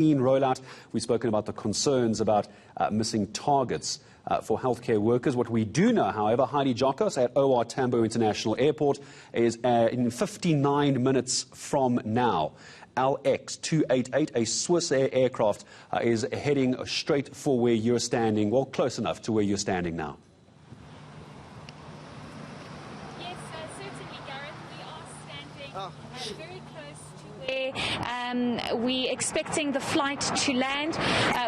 rollout. We've spoken about the concerns about missing targets for healthcare workers. What we do know, however, Heidi Giokos at OR Tambo International Airport is in 59 minutes from now. LX288, a Swiss Air aircraft, is heading straight for where you're standing, well, close enough to where you're standing now. Yes, certainly, Gareth. We are standing very close to where we're expecting the flight to land.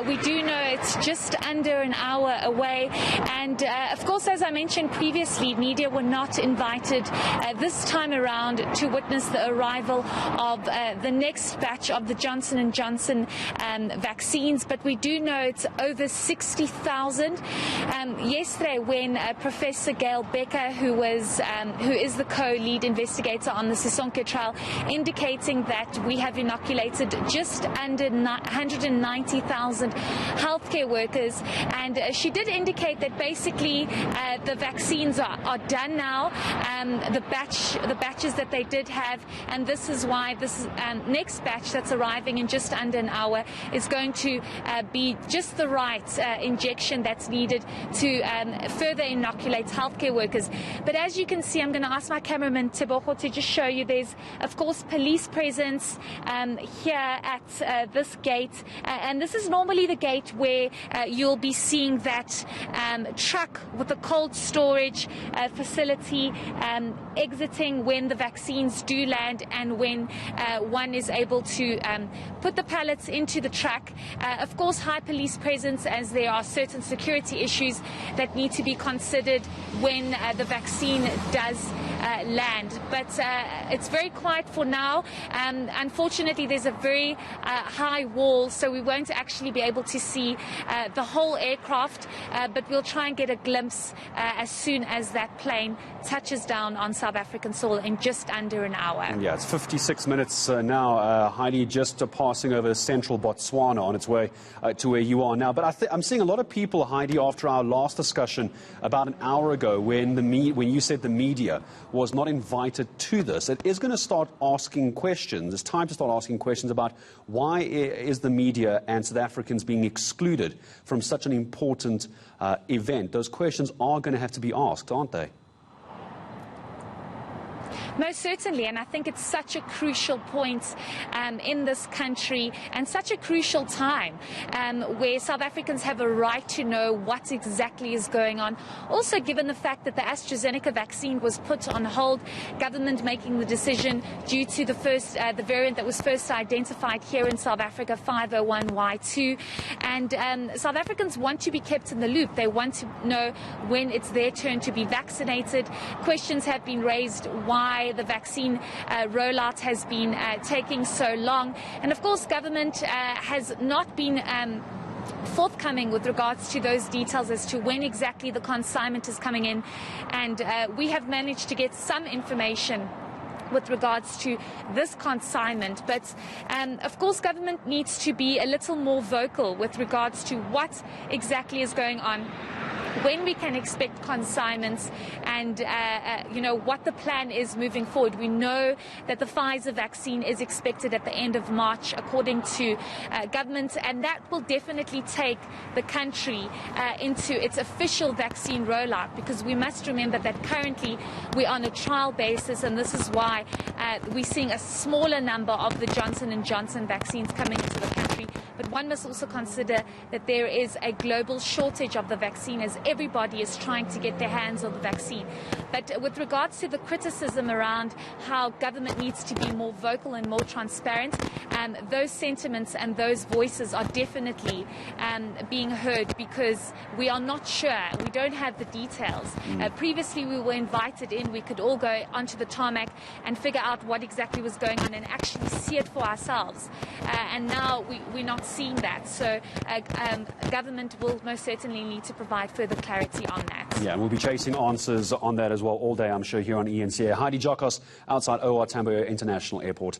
We do know it's just under an hour away. And, of course, as I mentioned previously, media were not invited this time around to witness the arrival of the next batch of the Johnson & Johnson vaccines. But we do know it's over 60,000. Yesterday, when Professor Gail Becker, who is the co-lead investigator on the Sisonke trial, indicating that we have inoculated just under 190,000 healthcare workers, and she did indicate that basically the vaccines are done now, the batches that they did have, and this is why this next batch that's arriving in just under an hour is going to be just the right injection that's needed to further inoculate healthcare workers. But as you can see, I'm going to ask my cameraman Tebogo to just show you, there's of course police presence here at this gate, and this is normally the gate where you'll be seeing that truck with the cold storage facility exiting when the vaccines do land and when one is able to put the pallets into the truck. Of course, high police presence, as there are certain security issues that need to be considered when the vaccine does land. But it's very quiet for now. Unfortunately, there's a very high wall, so we won't actually be able to see the whole aircraft, but we'll try and get a glimpse as soon as that plane touches down on South African soil in just under an hour. Yeah, it's 56 minutes now, Heidi, just passing over central Botswana on its way to where you are now. But I'm seeing a lot of people, Heidi, after our last discussion about an hour ago when you said the media was not invited to this, it is going to start asking questions. It's time to start asking questions about why is the media and South Africans being excluded from such an important event. Those questions are going to have to be asked, aren't they? Most certainly, and I think it's such a crucial point in this country and such a crucial time where South Africans have a right to know what exactly is going on. Also, given the fact that the AstraZeneca vaccine was put on hold, government making the decision due to the variant that was first identified here in South Africa, 501Y2, and South Africans want to be kept in the loop. They want to know when it's their turn to be vaccinated. Questions have been raised why the vaccine rollout has been taking so long. And of course, government has not been forthcoming with regards to those details as to when exactly the consignment is coming in. And we have managed to get some information with regards to this consignment. But of course, government needs to be a little more vocal with regards to what exactly is going on, when we can expect consignments, and what the plan is moving forward. We know that the Pfizer vaccine is expected at the end of March, according to government, and that will definitely take the country into its official vaccine rollout, because we must remember that currently we're on a trial basis, and this is why we're seeing a smaller number of the Johnson & Johnson vaccines coming into the country. But one must also consider that there is a global shortage of the vaccine, as everybody is trying to get their hands on the vaccine. But with regards to the criticism around how government needs to be more vocal and more transparent, those sentiments and those voices are definitely being heard, because we are not sure. We don't have the details. Previously, we were invited in. We could all go onto the tarmac and figure out what exactly was going on and actually see it for ourselves. And now we're not seeing that. So government will most certainly need to provide further clarity on that. Yeah, and we'll be chasing answers on that as well all day, I'm sure, here on eNCA. Heidi Giokos outside OR Tambo International Airport.